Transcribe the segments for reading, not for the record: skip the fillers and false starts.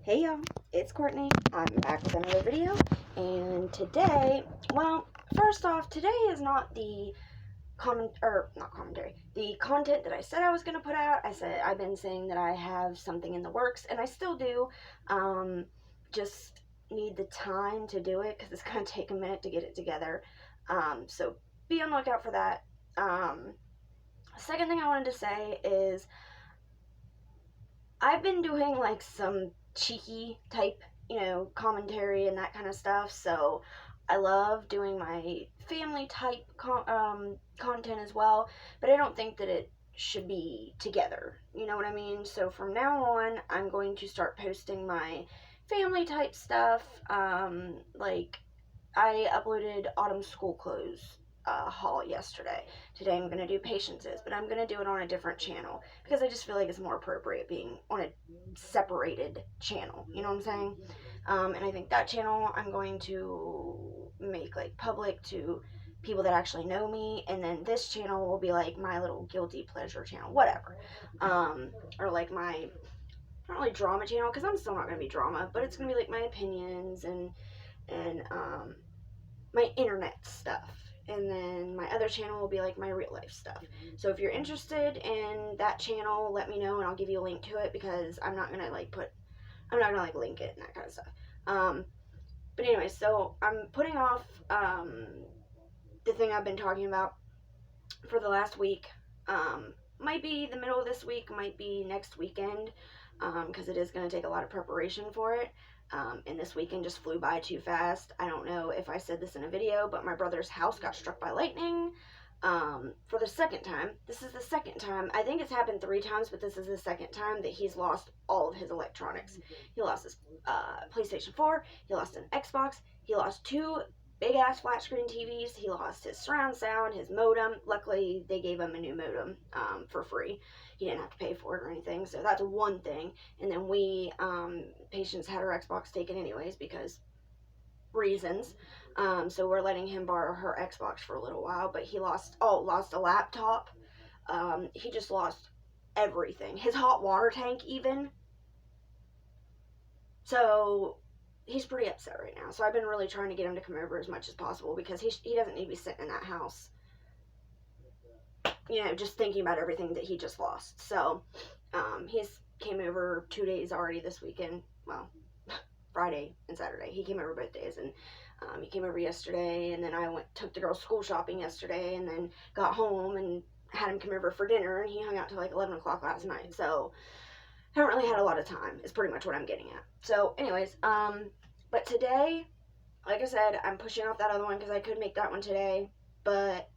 Hey y'all, it's Courtney. I'm back with another video, and today, well, first off, today is not the the content that I said I was going to put out. I've been saying that I have something in the works, and I still do, just need the time to do it, because it's going to take a minute to get it together, so be on the lookout for that. Second thing I wanted to say is, I've been doing like some cheeky type, commentary and that kind of stuff. So I love doing my family type content as well, but I don't think that it should be together. You know what I mean? So from now on, I'm going to start posting my family type stuff. Like I uploaded autumn school clothes haul yesterday. Today I'm going to do patiences, but I'm going to do it on a different channel because I just feel like it's more appropriate being on a separated channel. You know what I'm saying? And I think that channel I'm going to make like public to people that actually know me, and then this channel will be like my little guilty pleasure channel, whatever. Or like my, not really drama channel, because I'm still not going to be drama, but it's going to be like my opinions and my internet stuff. And then my other channel will be like my real life stuff. So if you're interested in that channel, let me know and I'll give you a link to it, because I'm not gonna link it and that kind of stuff. But anyway, so I'm putting off the thing I've been talking about for the last week. Might be the middle of this week, might be next weekend, because it is going to take a lot of preparation for it. And this weekend just flew by too fast. I don't know if I said this in a video, but my brother's house got struck by lightning for the second time. This is the second time. I think it's happened 3 times, but this is the second time that he's lost all of his electronics. He lost his PlayStation 4, he lost an Xbox, he lost 2 big ass flat screen TVs, he lost his surround sound, his modem. Luckily they gave him a new modem for free. He didn't have to pay for it or anything, so that's one thing. And then we Patience had her Xbox taken anyways because reasons, so we're letting him borrow her Xbox for a little while. But he lost a laptop. He just lost everything, his hot water tank even. So he's pretty upset right now. So I've been really trying to get him to come over as much as possible, because he doesn't need to be sitting in that house, just thinking about everything that he just lost. So he's came over 2 days already this weekend. Well, Friday and Saturday. He came over both days, and he came over yesterday, and then I took the girls school shopping yesterday, and then got home and had him come over for dinner, and he hung out till like 11 o'clock last night. So haven't really had a lot of time, is pretty much what I'm getting at. So anyways, but today, like I said, I'm pushing off that other one because I could make that one today, but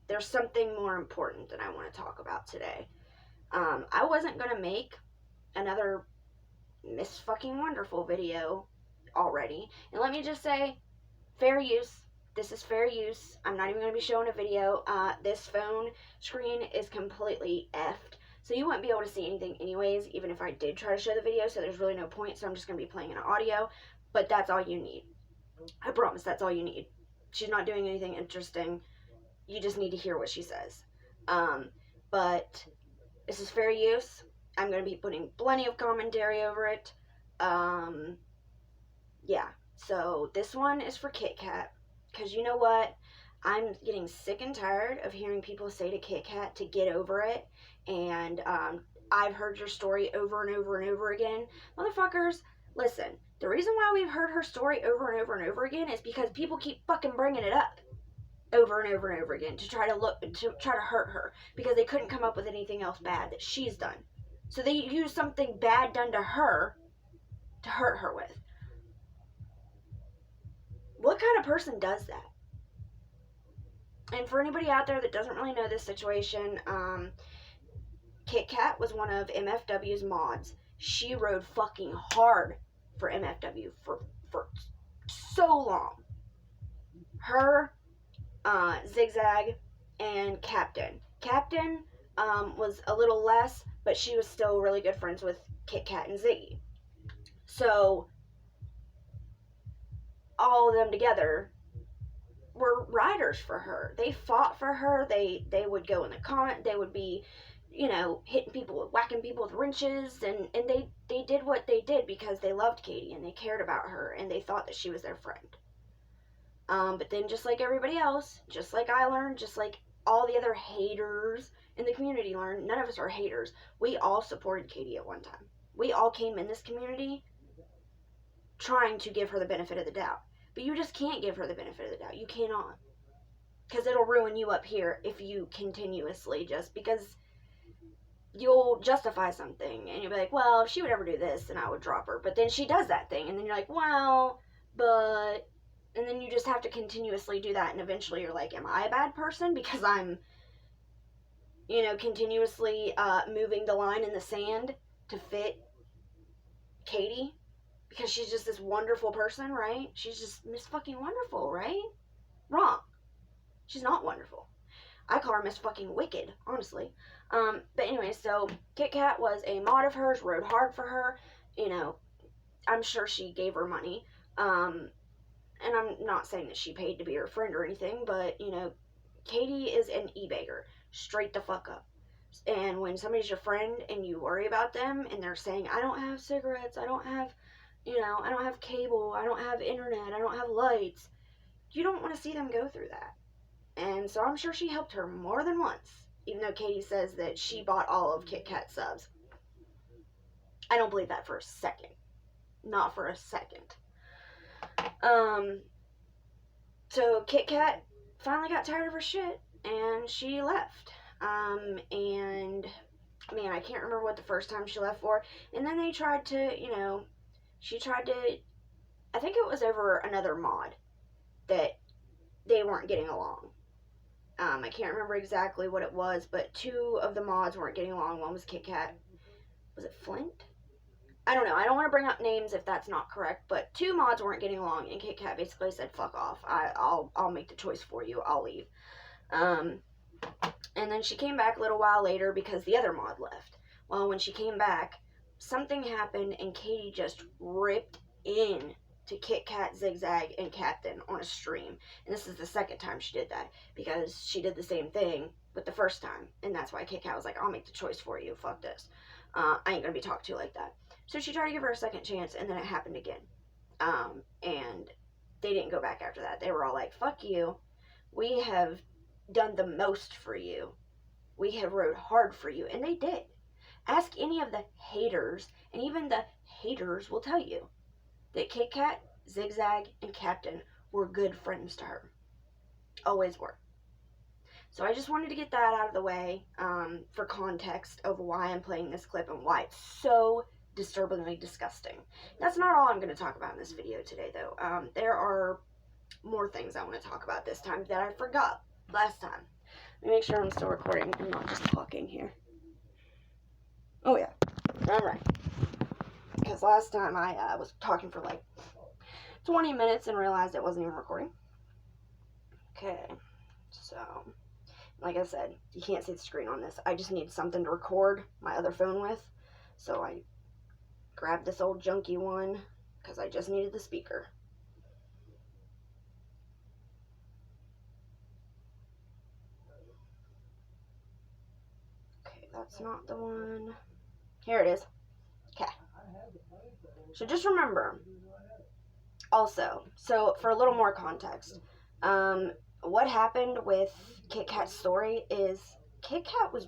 there's something more important that I want to talk about today. I wasn't going to make another Miss Fucking Wonderful video already, and let me just say, fair use. This is fair use. I'm not even going to be showing a video. This phone screen is completely effed, so you wouldn't be able to see anything anyways, even if I did try to show the video, so there's really no point. So I'm just going to be playing an audio, but that's all you need. I promise that's all you need. She's not doing anything interesting. You just need to hear what she says. But this is fair use. I'm going to be putting plenty of commentary over it. Yeah. So this one is for Kit Kat, because you know what? I'm getting sick and tired of hearing people say to Kit Kat to get over it. And I've heard your story over and over and over again. Motherfuckers, listen. The reason why we've heard her story over and over and over again is because people keep fucking bringing it up over and over and over again to try to hurt her, because they couldn't come up with anything else bad that she's done. So they use something bad done to her to hurt her with. What kind of person does that? And for anybody out there that doesn't really know this situation, Kit Kat was one of MFW's mods. She rode fucking hard for MFW for so long. Her, Zigzag, and Captain. Captain was a little less, but she was still really good friends with Kit Kat and Ziggy. So all of them together were riders for her. They fought for her. They would go in the comment. They would be hitting people, whacking people with wrenches, and they did what they did because they loved Katie and they cared about her and they thought that she was their friend. But then just like everybody else, just like I learned, just like all the other haters in the community learned, none of us are haters. We all supported Katie at one time. We all came in this community trying to give her the benefit of the doubt. But you just can't give her the benefit of the doubt. You cannot. Because it'll ruin you up here if you continuously just, because you'll justify something and you'll be like, well, if she would ever do this, then I would drop her. But then she does that thing and then you're like, well, but, and then you just have to continuously do that, and eventually you're like, am I a bad person because I'm, continuously moving the line in the sand to fit Katie? Because she's just this wonderful person, right? She's just Miss fucking Wonderful, right? Wrong. She's not wonderful. I call her Miss fucking Wicked, honestly. But anyway, so Kit Kat was a mod of hers, rode hard for her. I'm sure she gave her money. And I'm not saying that she paid to be her friend or anything, but, Katie is an e-bagger. Straight the fuck up. And when somebody's your friend and you worry about them and they're saying, I don't have cigarettes, I don't have cable, I don't have internet, I don't have lights, you don't want to see them go through that. And so I'm sure she helped her more than once, even though Katie says that she bought all of Kit Kat subs. I don't believe that for a second. Not for a second. So Kit Kat finally got tired of her shit, and she left. And, man, I can't remember what the first time she left for. And then they tried to, I think it was over another mod that they weren't getting along. I can't remember exactly what it was, but two of the mods weren't getting along. One was Kit Kat. Was it Flint? I don't know. I don't want to bring up names if that's not correct, but two mods weren't getting along, and Kit Kat basically said, fuck off. I'll make the choice for you. I'll leave. And then she came back a little while later because the other mod left. Well, when she came back, something happened, and Katie just ripped in to Kit Kat, Zigzag, and Captain on a stream. And this is the second time she did that, because she did the same thing with the first time. And that's why Kit Kat was like, I'll make the choice for you. Fuck this. I ain't gonna be talked to like that. So she tried to give her a second chance, and then it happened again. And they didn't go back after that. They were all like, fuck you. We have done the most for you. We have rode hard for you. And they did. Ask any of the haters, and even the haters will tell you that Kit Kat, Zigzag, and Captain were good friends to her. Always were. So I just wanted to get that out of the way for context of why I'm playing this clip and why it's so disturbingly disgusting. That's not all I'm going to talk about in this video today, though. There are more things I want to talk about this time that I forgot last time. Let me make sure I'm still recording and not just talking here. Oh, yeah. Alright. Because last time I was talking for like 20 minutes and realized it wasn't even recording. Okay. So, like I said, you can't see the screen on this. I just need something to record my other phone with. So I grabbed this old junky one because I just needed the speaker. Okay, that's not the one. Here it is. Okay. So just remember, also, so for a little more context, what happened with Kit Kat's story is Kit Kat was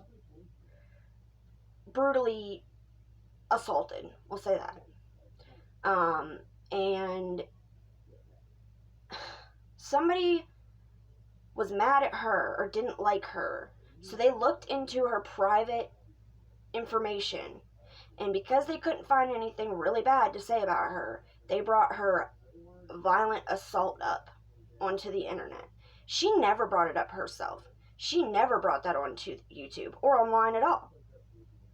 brutally assaulted. We'll say that. And somebody was mad at her or didn't like her. So they looked into her private information. And because they couldn't find anything really bad to say about her, they brought her violent assault up onto the internet. She never brought it up herself. She never brought that onto YouTube or online at all.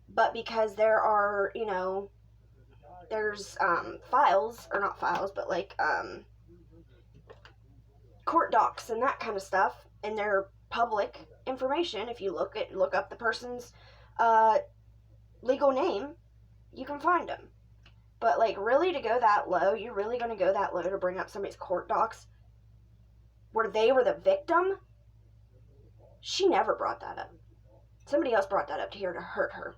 But because there are, there's files, or not files, but like court docs and that kind of stuff, and they're public information. If you look up the person's legal name, you can find them. But like, really, to go that low, you're really going to go that low to bring up somebody's court docs where they were the victim? She never brought that up. Somebody else brought that up to here to hurt her.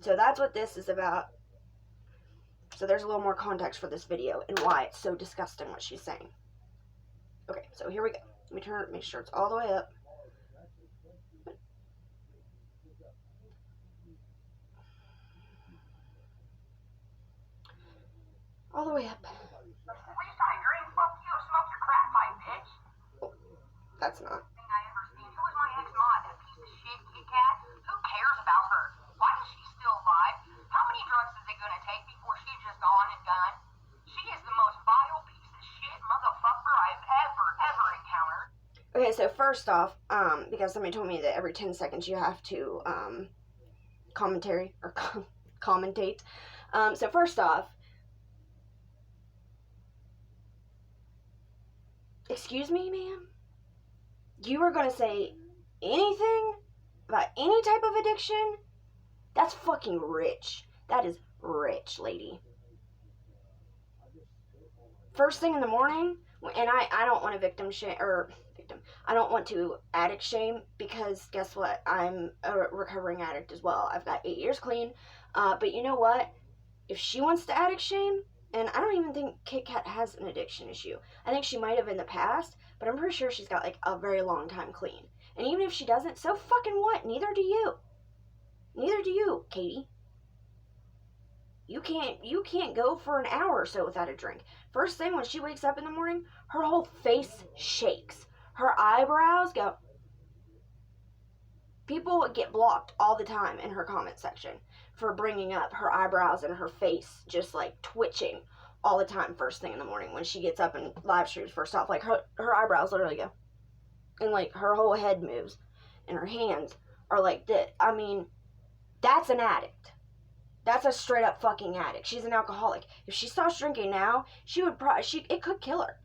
So that's what this is about. So there's a little more context for this video and why it's so disgusting what she's saying. Okay, so here we go. Let me turn it, make sure it's all the way up. All the way up. Least I agree. Fuck you. Smoke your crack pipe, bitch. Oh, that's not. Thing I ever seen. Who was my ex-mod? That piece of shit Kit Kat? Who cares about her? Why is she still alive? How many drugs is it gonna take before she's just gone and done? She is the most vile piece of shit motherfucker I've ever encountered. Okay, so first off, because somebody told me that every 10 seconds you have to, commentate. So first off, excuse me, ma'am? You are gonna say anything about any type of addiction? That's fucking rich. That is rich, lady. First thing in the morning, and I don't want to I don't want to addict shame, because guess what? I'm a recovering addict as well. I've got 8 years clean. But you know what? If she wants to addict shame, and I don't even think Kit Kat has an addiction issue. I think she might have in the past, but I'm pretty sure she's got like a very long time clean. And even if she doesn't, so fucking what? Neither do you. Neither do you, Katie. You can't go for an hour or so without a drink. First thing when she wakes up in the morning, her whole face shakes. Her eyebrows go. People get blocked all the time in her comment section for bringing up her eyebrows and her face just like twitching all the time first thing in the morning when she gets up and live streams. First off, like her eyebrows literally go, and like her whole head moves, and her hands are like this. I mean, that's an addict. That's a straight up fucking addict. She's an alcoholic. If she stops drinking now, it could kill her.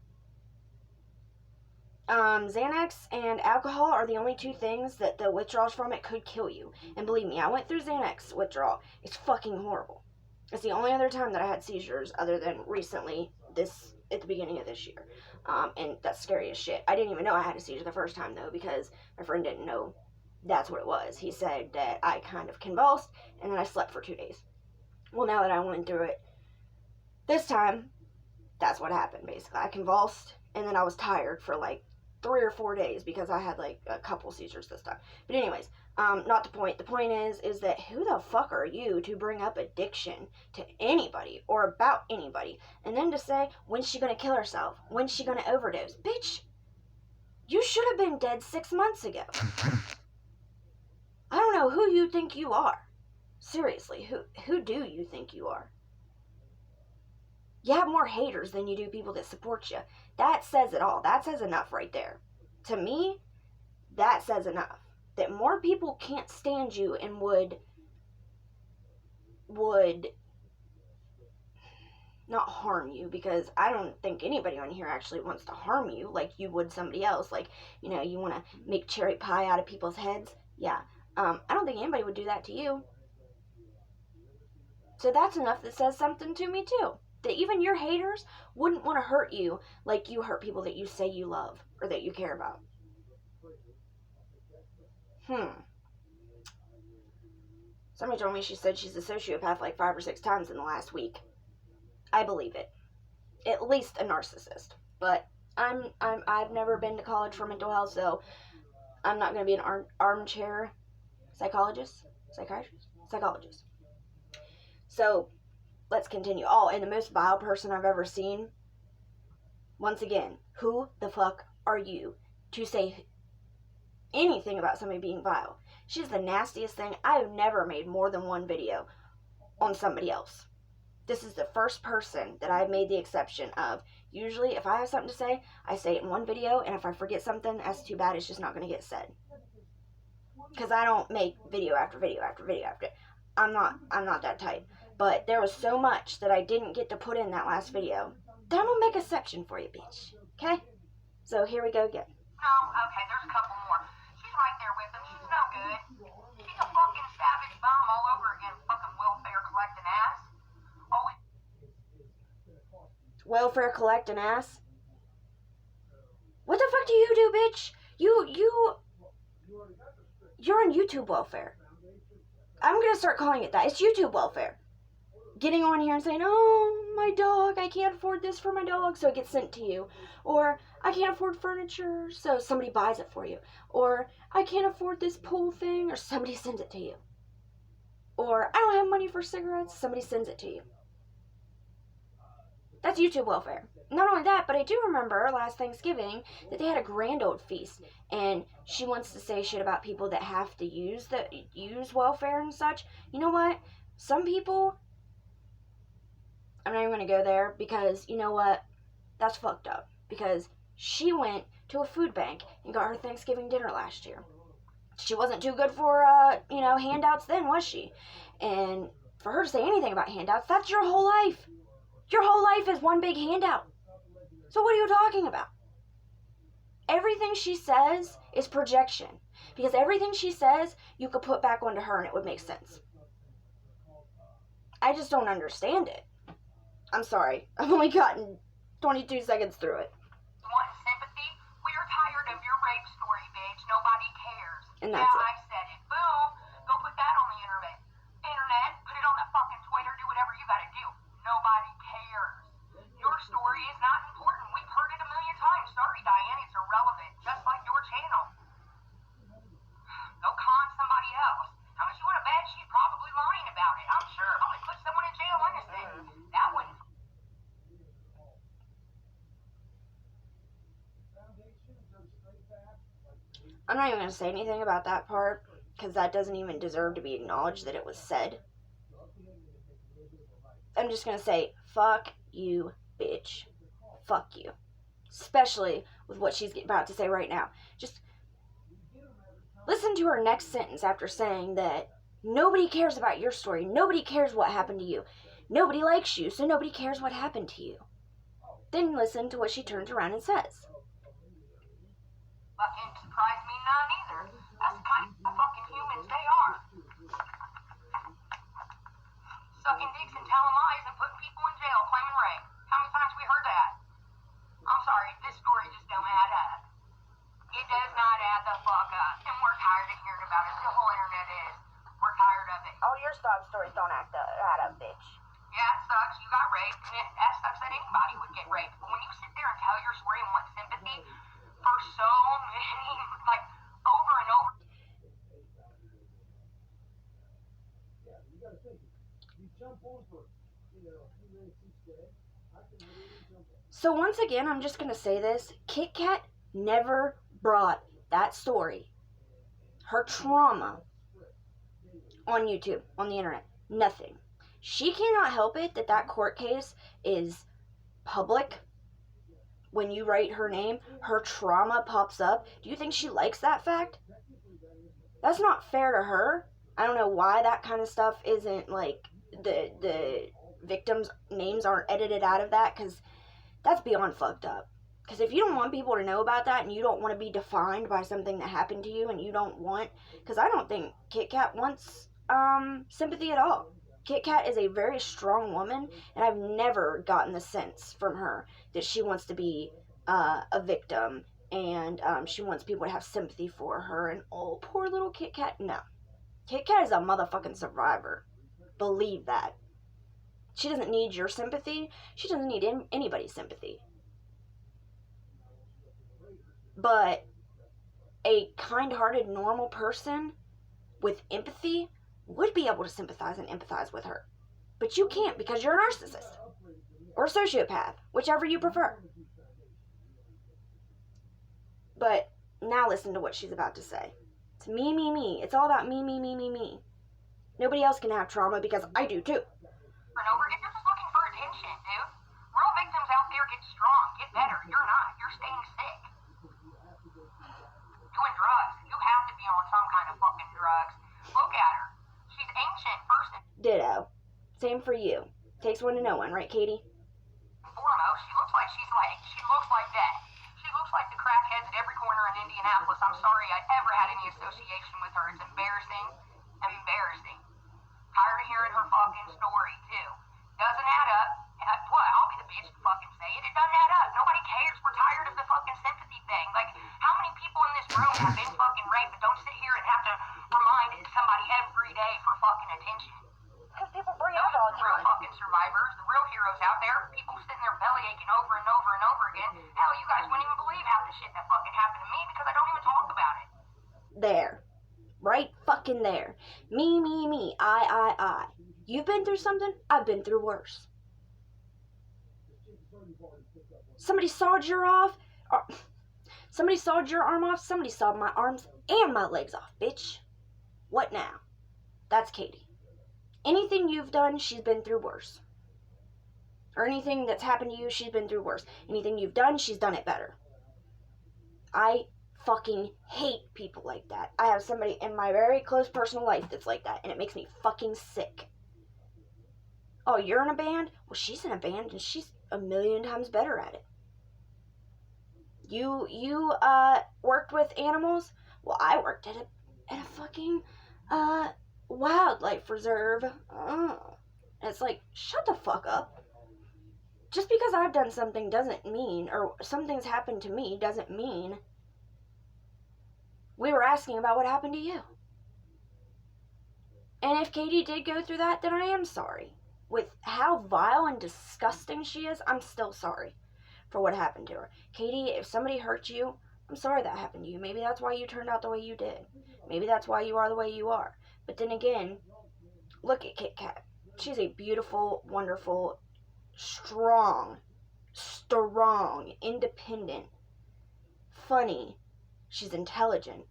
Xanax and alcohol are the only two things that the withdrawals from it could kill you. And believe me, I went through Xanax withdrawal. It's fucking horrible. It's the only other time that I had seizures other than recently, at the beginning of this year. And that's scary as shit. I didn't even know I had a seizure the first time though, because my friend didn't know that's what it was. He said that I kind of convulsed and then I slept for 2 days. Well, now that I went through it this time, that's what happened basically. I convulsed and then I was tired for like 3 or 4 days because I had like a couple seizures this time. But anyways, not the point. The point is that who the fuck are you to bring up addiction to anybody or about anybody, and then to say when's she gonna kill herself, when's she gonna overdose? Bitch, you should have been dead 6 months ago. I don't know who you think you are. Seriously, who do you think you are? You have more haters than you do people that support you. That says it all. That says enough right there. To me, that says enough. That more people can't stand you and would not harm you, because I don't think anybody on here actually wants to harm you like you would somebody else. Like, you know, you want to make cherry pie out of people's heads. Yeah. I don't think anybody would do that to you. So that's enough that says something to me too. That even your haters wouldn't want to hurt you like you hurt people that you say you love or that you care about. Somebody told me she said she's a sociopath like 5 or 6 times in the last week. I believe it. At least a narcissist. But I've never been to college for mental health, so I'm not going to be an armchair psychologist. So let's continue. Oh, and the most vile person I've ever seen. Once again, who the fuck are you to say anything about somebody being vile? She's the nastiest thing. I have never made more than one video on somebody else. This is the first person that I've made the exception of. Usually, if I have something to say, I say it in one video, and if I forget something, that's too bad. It's just not going to get said. Because I don't make video after video after video after. I'm not that type. But there was so much that I didn't get to put in that last video that I'm going to make a section for you, bitch. Okay? So here we go again. No, okay, there's a couple more. She's right there with him. She's no good. She's a fucking savage bomb all over again. Fucking welfare collecting ass. Always. Welfare collecting ass? What the fuck do you do, bitch? you're on YouTube welfare. I'm going to start calling it that. It's YouTube welfare. Getting on here and saying, oh, my dog, I can't afford this for my dog, so it gets sent to you. Or, I can't afford furniture, so somebody buys it for you. Or, I can't afford this pool thing, or somebody sends it to you. Or, I don't have money for cigarettes, somebody sends it to you. That's YouTube welfare. Not only that, but I do remember last Thanksgiving that they had a grand old feast, and she wants to say shit about people that have to use welfare and such. You know what? Some people, I'm not even going to go there, because you know what? That's fucked up. Because she went to a food bank and got her Thanksgiving dinner last year. She wasn't too good for, handouts then, was she? And for her to say anything about handouts, that's your whole life. Your whole life is one big handout. So what are you talking about? Everything she says is projection. Because everything she says, you could put back onto her and it would make sense. I just don't understand it. I'm sorry. I've only gotten 22 seconds through it. Want sympathy? We are tired of your rape story, bitch. Nobody cares. And that's it. I said it. Boom. Go put that on the internet. Put it on that fucking Twitter. Do whatever you gotta do. Nobody cares. Your story is not important. We've heard it a million times. Sorry, Diane. It's irrelevant. Just like your channel. Go con somebody else. How much you want to bet she's probably lying about it? I'm sure. Probably put someone in jail innocent. That wouldn't. I'm not even going to say anything about that part, because that doesn't even deserve to be acknowledged that it was said. I'm just going to say, fuck you, bitch. Fuck you. Especially with what she's about to say right now. Just listen to her next sentence after saying that nobody cares about your story. Nobody cares what happened to you. Nobody likes you, so nobody cares what happened to you. Then listen to what she turns around and says. Fucking surprise me none either. That's the kind of fucking humans they are. Sucking dicks and telling lies and putting people in jail claiming rape. How many times we heard that? I'm sorry, this story just don't add up. It does not add the fuck up. And we're tired of hearing about it. The whole internet is. We're tired of it. Oh, your sob stories don't add up, bitch. Yeah, it sucks. You got raped. And that sucks that anybody would get raped. But when you sit there and tell your story and want sympathy for so many, like, over and over. So once again, I'm just going to say this. Kit Kat never brought that story, her trauma, on YouTube, on the internet. Nothing. She cannot help it that court case is public. When you write her name, her trauma pops up. Do you think she likes that fact? That's not fair to her. I don't know why that kind of stuff isn't, like, the victims' names aren't edited out of that, because that's beyond fucked up. Because if you don't want people to know about that, and you don't want to be defined by something that happened to you, and you don't want, because I don't think Kit Kat wants sympathy at all. Kit Kat is a very strong woman, and I've never gotten the sense from her that she wants to be a victim, and she wants people to have sympathy for her, and oh, poor little Kit Kat. No. Kit Kat is a motherfucking survivor. Believe that. She doesn't need your sympathy. She doesn't need anybody's sympathy. But a kind-hearted, normal person with empathy would be able to sympathize and empathize with her. But you can't, because you're a narcissist. Or a sociopath. Whichever you prefer. But now listen to what she's about to say. It's me, me, me. It's all about me, me, me, me, me. Nobody else can have trauma, because I do too. And over, if you're just looking for attention, dude. Real victims out there get strong, get better. You're not. You're staying sick. Doing drugs. You have to be on some kind of fucking drugs. Look at her. She's ancient, first and Ditto. Same for you. Takes one to know one, right, Katie? foremost. She looks like that. She looks like the crackheads at every corner in Indianapolis. I'm sorry I ever had any association with her. It's embarrassing. Embarrassing. Tired of hearing her fucking story, too. Doesn't add up. What? I'll be the bitch to fucking say it. It doesn't add up. Nobody cares. We're tired of the fucking sympathy thing. Like, how many people in this room have been fucking raped, but don't sit here and have to tired of people sitting there belly aching over and over and over again. Hell, you guys wouldn't even believe half the shit that fucking happened to me because I don't even talk about it. There. Right fucking there. Me. I. You've been through something? I've been through worse. Somebody sawed your off. Somebody sawed your arm off. Somebody sawed my arms and my legs off, bitch. What now? That's Katie. Anything you've done, she's been through worse. Or anything that's happened to you, she's been through worse. Anything you've done, she's done it better. I fucking hate people like that. I have somebody in my very close personal life that's like that, and it makes me fucking sick. Oh, you're in a band? Well, she's in a band, and she's a million times better at it. You worked with animals? Well, I worked at a fucking wildlife reserve. It's like, shut the fuck up. Just because I've done something doesn't mean, or something's happened to me doesn't mean we were asking about what happened to you. And if Katie did go through that, then I am sorry. With how vile and disgusting she is, I'm still sorry for what happened to her. Katie, if somebody hurt you, I'm sorry that happened to you. Maybe that's why you turned out the way you did. Maybe that's why you are the way you are. But then again, look at Kit Kat. She's a beautiful, wonderful, strong, independent, funny. She's intelligent.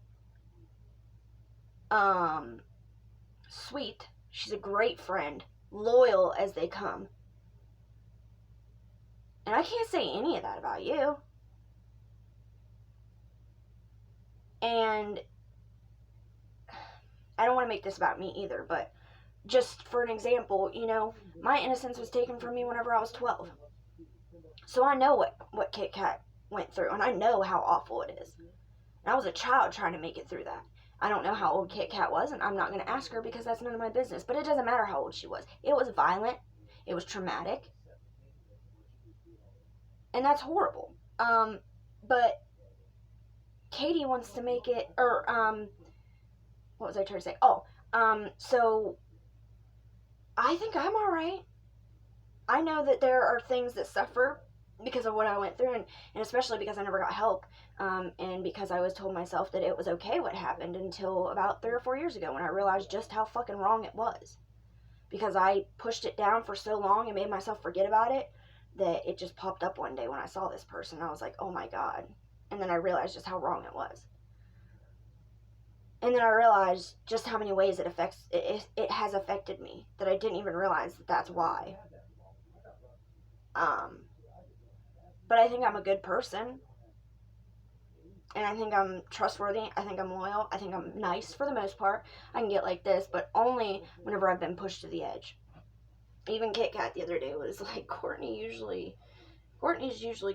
Sweet. She's a great friend. Loyal as they come. And I can't say any of that about you. And I don't want to make this about me either, but just for an example, my innocence was taken from me whenever I was 12. So I know what Kit Kat went through, and I know how awful it is. And I was a child trying to make it through that. I don't know how old Kit Kat was, and I'm not going to ask her because that's none of my business. But it doesn't matter how old she was. It was violent. It was traumatic. And that's horrible. But Katie wants to make it, what was I trying to say? So I think I'm alright. I know that there are things that suffer because of what I went through, and especially because I never got help, and because I was told myself that it was okay what happened until about 3 or 4 years ago when I realized just how fucking wrong it was. Because I pushed it down for so long and made myself forget about it, that it just popped up one day when I saw this person. I was like, oh my God. And then I realized just how wrong it was. And then I realized just how many ways it has affected me, that I didn't even realize that that's why. But I think I'm a good person. And I think I'm trustworthy. I think I'm loyal. I think I'm nice for the most part. I can get like this, but only whenever I've been pushed to the edge. Even Kit Kat the other day was like, Courtney's usually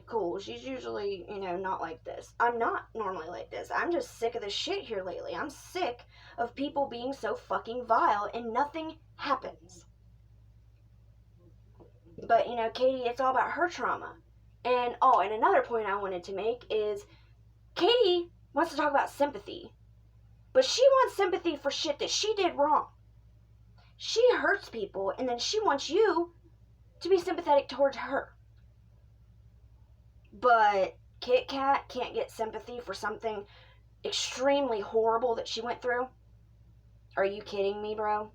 cool. She's usually, not like this. I'm not normally like this. I'm just sick of the shit here lately. I'm sick of people being so fucking vile and nothing happens. But, Katie, it's all about her trauma. And another point I wanted to make is Katie wants to talk about sympathy. But she wants sympathy for shit that she did wrong. She hurts people, and then she wants you to be sympathetic towards her. But Kit Kat can't get sympathy for something extremely horrible that she went through? Are you kidding me, bro?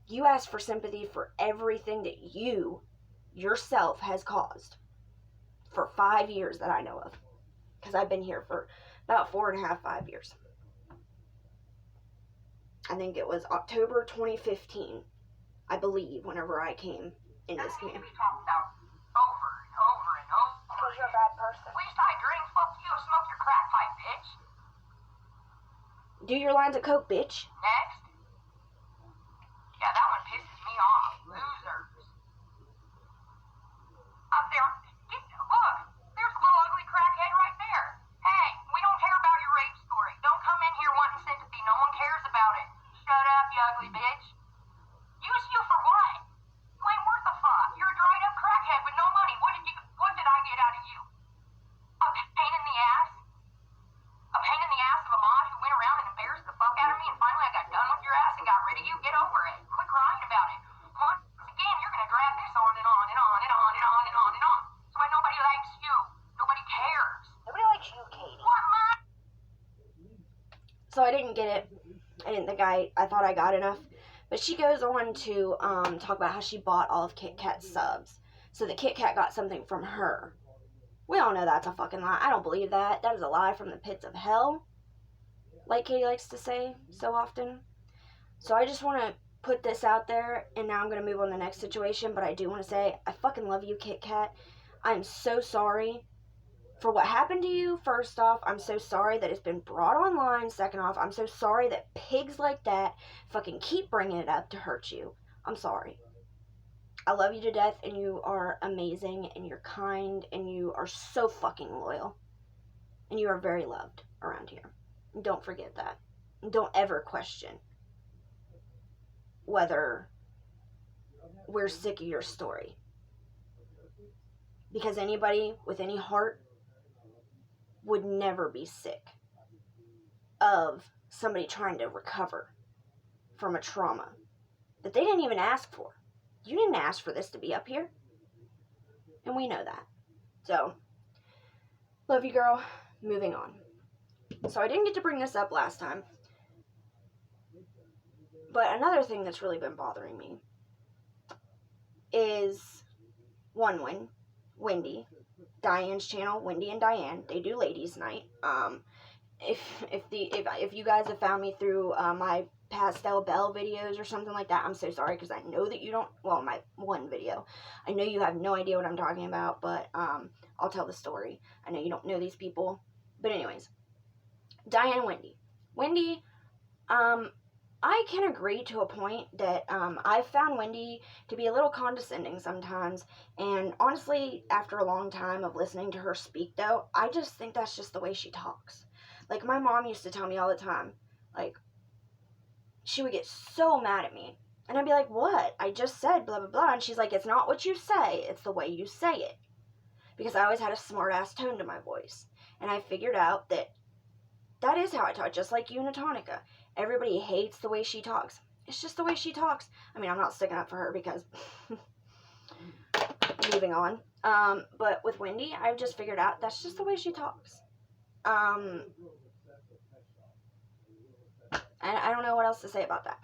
You asked for sympathy for everything that you, yourself, has caused. For 5 years that I know of. Because I've been here for about 4.5, 5 years. I think it was October 2015, I believe, whenever I came in this camp. We talked about over and over and over. Because you're a bad person. Will you stop drinking? Fuck you. Smoke your crack pipe, bitch. Do your lines of coke, bitch. Next. Yeah, that one pisses me off. Losers. Up there. Look. There's a little ugly crackhead right there. Hey, we don't care about your rape story. Don't come in here wanting sympathy. No one cares about it. Shut up, you ugly bitch. Use you for what? You ain't worth a fuck. You're a dried up crackhead with no money. What did I get out of you? A pain in the ass? A pain in the ass of a mod who went around and embarrassed the fuck out of me, and finally I got done with your on and on and on and on and on and on and on. That's why nobody likes you. Nobody cares. Nobody likes you, Katie. What, Mom? So I didn't get it. I didn't think I thought I got enough. But she goes on to talk about how she bought all of Kit Kat's subs. So that Kit Kat got something from her. We all know that's a fucking lie. I don't believe that. That is a lie from the pits of hell. Like Katie likes to say so often. So I just want to put this out there, and now I'm going to move on to the next situation, but I do want to say, I fucking love you, Kit Kat. I'm so sorry for what happened to you, first off. I'm so sorry that it's been brought online, second off. I'm so sorry that pigs like that fucking keep bringing it up to hurt you. I'm sorry. I love you to death, and you are amazing, and you're kind, and you are so fucking loyal. And you are very loved around here. Don't forget that. Don't ever question whether we're sick of your story. Because anybody with any heart would never be sick of somebody trying to recover from a trauma that they didn't even ask for. You didn't ask for this to be up here. And we know that. So, love you, girl. Moving on. So I didn't get to bring this up last time. But another thing that's really been bothering me is Wendy, Diane's channel, Wendy and Diane. They do ladies' night. If you guys have found me through my Pastel Belle videos or something like that, I'm so sorry, because I know that you don't. Well, my one video, I know you have no idea what I'm talking about, but I'll tell the story. I know you don't know these people, but anyways, Diane, Wendy, I can agree to a point that I've found Wendy to be a little condescending sometimes, and honestly, after a long time of listening to her speak, though, I just think that's just the way she talks. Like, my mom used to tell me all the time, like, she would get so mad at me, and I'd be like, what? I just said blah, blah, blah, and she's like, it's not what you say, it's the way you say it, because I always had a smart-ass tone to my voice, and I figured out that is how I talk, just like you and Tonica. Everybody hates the way she talks. It's just the way she talks. I mean, I'm not sticking up for her because moving on. But with Wendy, I've just figured out that's just the way she talks. And I don't know what else to say about that.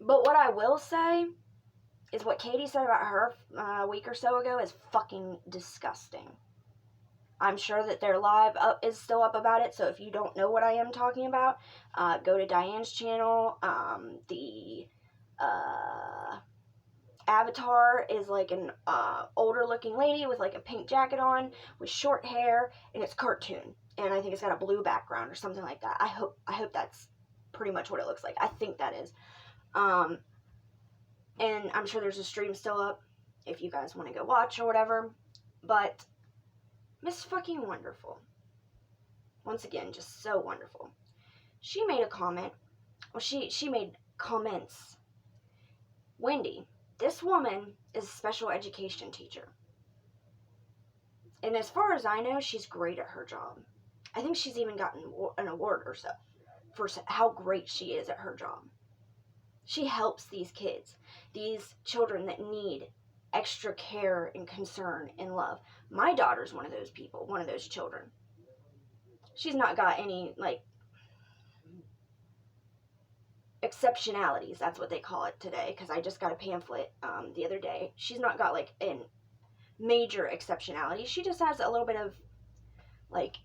But what I will say is what Katie said about her a week or so ago is fucking disgusting. I'm sure that their live is still up about it, so if you don't know what I am talking about, go to Diane's channel. The avatar is like an older looking lady with like a pink jacket on, with short hair, and it's cartoon. And I think it's got a blue background or something like that. I hope that's pretty much what it looks like. I think that is. And I'm sure there's a stream still up if you guys want to go watch or whatever. But Miss fucking Wonderful. Once again, just so wonderful. She made a comment. Well, she made comments. Wendy, this woman is a special education teacher. And as far as I know, she's great at her job. I think she's even gotten an award or so for how great she is at her job. She helps these kids, these children that need extra care and concern and love. My daughter's one of those people, one of those children. She's not got any, like, exceptionalities. That's what they call it today, because I just got a pamphlet the other day. She's not got, like, a major exceptionality. She just has a little bit of, like,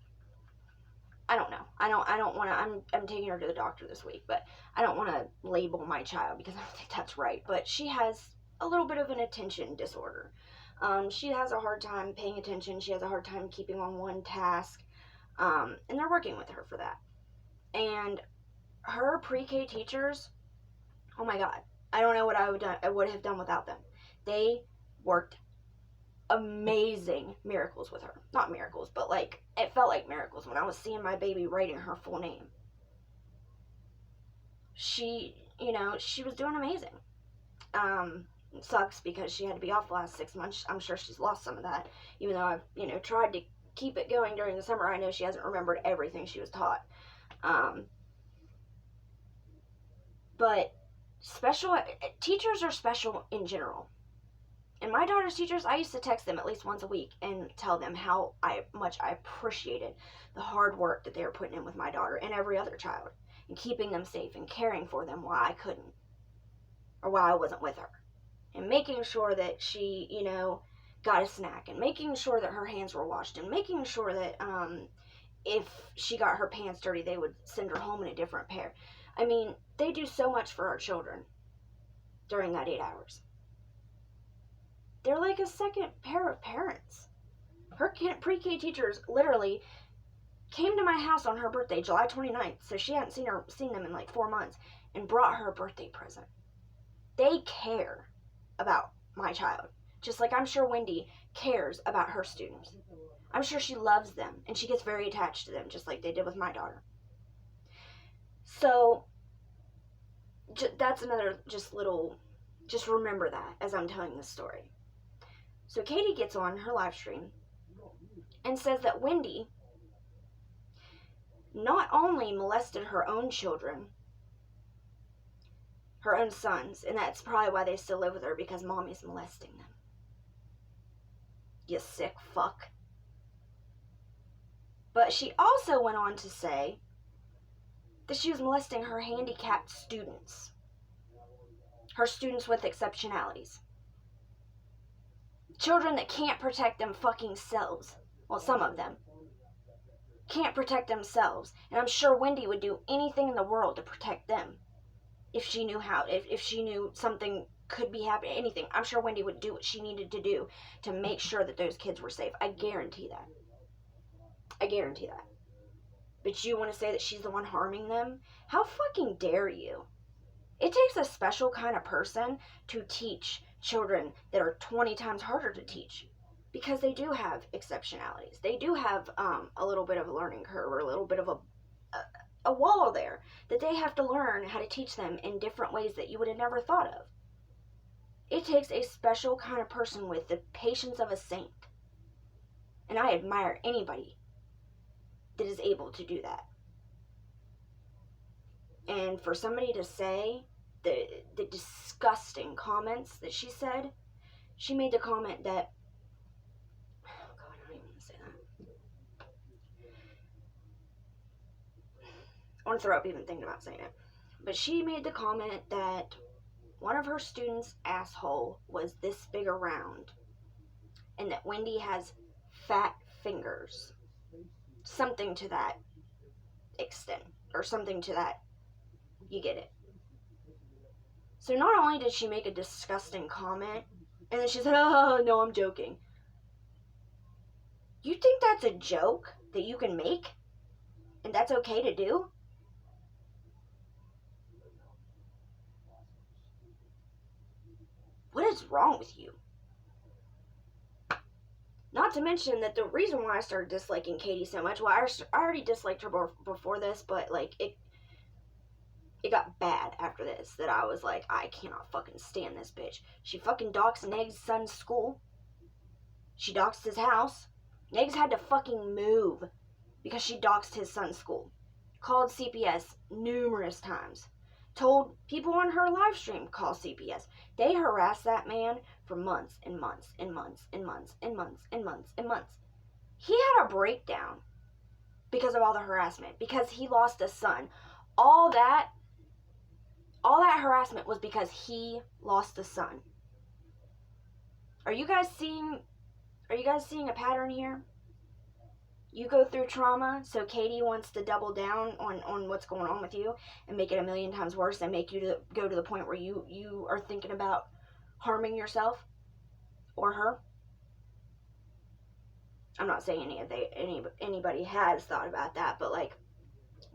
I don't know. I don't want to, I'm taking her to the doctor this week, but I don't want to label my child because I don't think that's right. But she has a little bit of an attention disorder. She has a hard time paying attention. She has a hard time keeping on one task. And they're working with her for that. And her pre-K teachers, oh my God, I don't know what I would have done without them. They worked amazing miracles with her. Not miracles, but like, it felt like miracles when I was seeing my baby writing her full name. She, she was doing amazing. It sucks because she had to be off the last 6 months. I'm sure she's lost some of that, even though I've, tried to keep it going during the summer. I know she hasn't remembered everything she was taught. But Teachers are special in general. And my daughter's teachers, I used to text them at least once a week and tell them how much I appreciated the hard work that they were putting in with my daughter and every other child, and keeping them safe and caring for them while I couldn't, or while I wasn't with her, and making sure that she, got a snack, and making sure that her hands were washed, and making sure that if she got her pants dirty, they would send her home in a different pair. I mean, they do so much for our children during that 8 hours. They're like a second pair of parents. Her pre-K teachers literally came to my house on her birthday, July 29th, so she hadn't seen them in like 4 months, and brought her a birthday present. They care about my child, just like I'm sure Wendy cares about her students. I'm sure she loves them, and she gets very attached to them, just like they did with my daughter. So, that's another just remember that as I'm telling this story. So Katie gets on her live stream and says that Wendy not only molested her own children, her own sons, and that's probably why they still live with her, because mommy's molesting them. You sick fuck. But she also went on to say that she was molesting her handicapped students. Her students with exceptionalities. Children that can't protect them fucking selves. Well, some of them can't protect themselves. And I'm sure Wendy would do anything in the world to protect them. If she knew how, if she knew something could be happening, anything. I'm sure Wendy would do what she needed to do to make sure that those kids were safe. I guarantee that. I guarantee that. But you want to say that she's the one harming them? How fucking dare you? It takes a special kind of person to teach children that are 20 times harder to teach, because they do have exceptionalities. They do have a little bit of a learning curve, or a little bit of a wall there that they have to learn how to teach them in different ways that you would have never thought of. It takes a special kind of person with the patience of a saint. And I admire anybody that is able to do that. And for somebody to say the disgusting comments that she said, she made the comment that, oh God, I don't even want to say that. I want to throw up even thinking about saying it. But she made the comment that one of her students' asshole was this big around, and that Wendy has fat fingers. Something to that extent, or something to that, you get it. So not only did she make a disgusting comment, and then she said, oh, no, I'm joking. You think that's a joke that you can make? And that's okay to do? What is wrong with you? Not to mention that the reason why I started disliking Katie so much, well, I already disliked her before this, but, like, it got bad after this, that I was like, I cannot fucking stand this bitch. She fucking doxed Neg's son's school. She doxed his house. Negs had to fucking move because she doxed his son's school. Called CPS numerous times. Told people on her live stream, call CPS. They harassed that man for months and months and months and months and months and months and months. He had a breakdown because of all the harassment, because he lost a son. All that harassment was because he lost a son. Are you guys seeing a pattern here? You go through trauma, so Katie wants to double down on what's going on with you and make it a million times worse and make you go to the point where you are thinking about harming yourself or her. I'm not saying anybody has thought about that, but, like,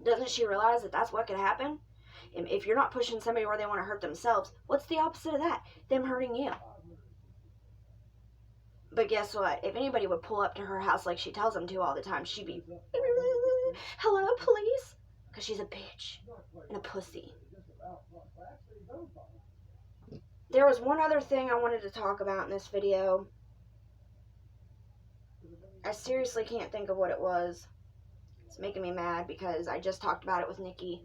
doesn't she realize that that's what could happen? If you're not pushing somebody where they want to hurt themselves, what's the opposite of that? Them hurting you. But guess what? If anybody would pull up to her house like she tells them to all the time, she'd be, hello, police? Because she's a bitch and a pussy. There was one other thing I wanted to talk about in this video. I seriously can't think of what it was. It's making me mad because I just talked about it with Nikki.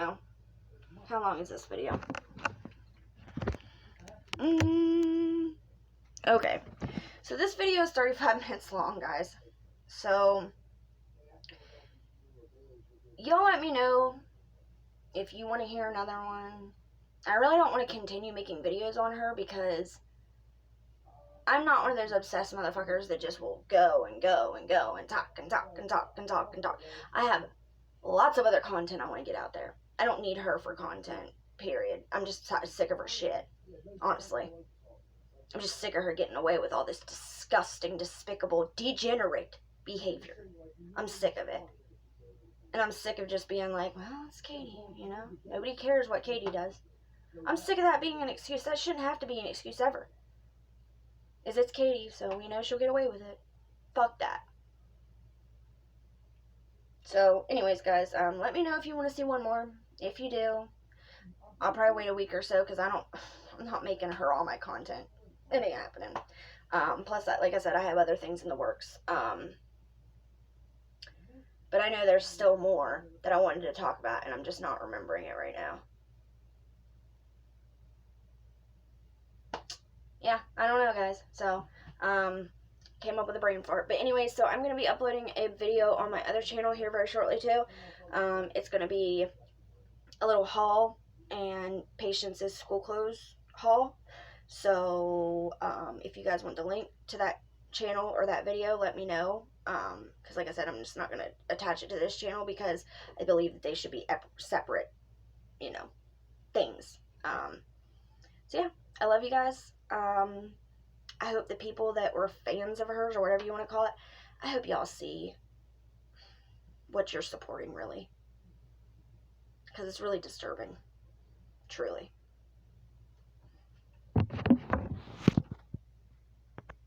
know. How long is this video? Okay. So this video is 35 minutes long, guys. So, y'all let me know if you want to hear another one. I really don't want to continue making videos on her because I'm not one of those obsessed motherfuckers that just will go and go and go and talk and talk and talk and talk and talk. I have lots of other content I want to get out there. I don't need her for content, period. I'm just sick of her shit, honestly. I'm just sick of her getting away with all this disgusting, despicable, degenerate behavior. I'm sick of it. And I'm sick of just being like, well, it's Katie, you know? Nobody cares what Katie does. I'm sick of that being an excuse. That shouldn't have to be an excuse ever. It's Katie, so we know she'll get away with it. Fuck that. So, anyways, guys, let me know if you want to see one more. If you do, I'll probably wait a week or so because I'm not making her all my content. It ain't happening. Plus, like I said, I have other things in the works. But I know there's still more that I wanted to talk about, and I'm just not remembering it right now. Yeah, I don't know, guys. So, came up with a brain fart. But anyways, so I'm going to be uploading a video on my other channel here very shortly, too. It's going to be a little haul and Patience's school clothes haul. So, if you guys want the link to that channel or that video, let me know. Because like I said, I'm just not going to attach it to this channel because I believe that they should be separate, you know, things. So yeah, I love you guys. I hope the people that were fans of hers or whatever you want to call it, I hope y'all see what you're supporting, really. Because it's really disturbing. Truly.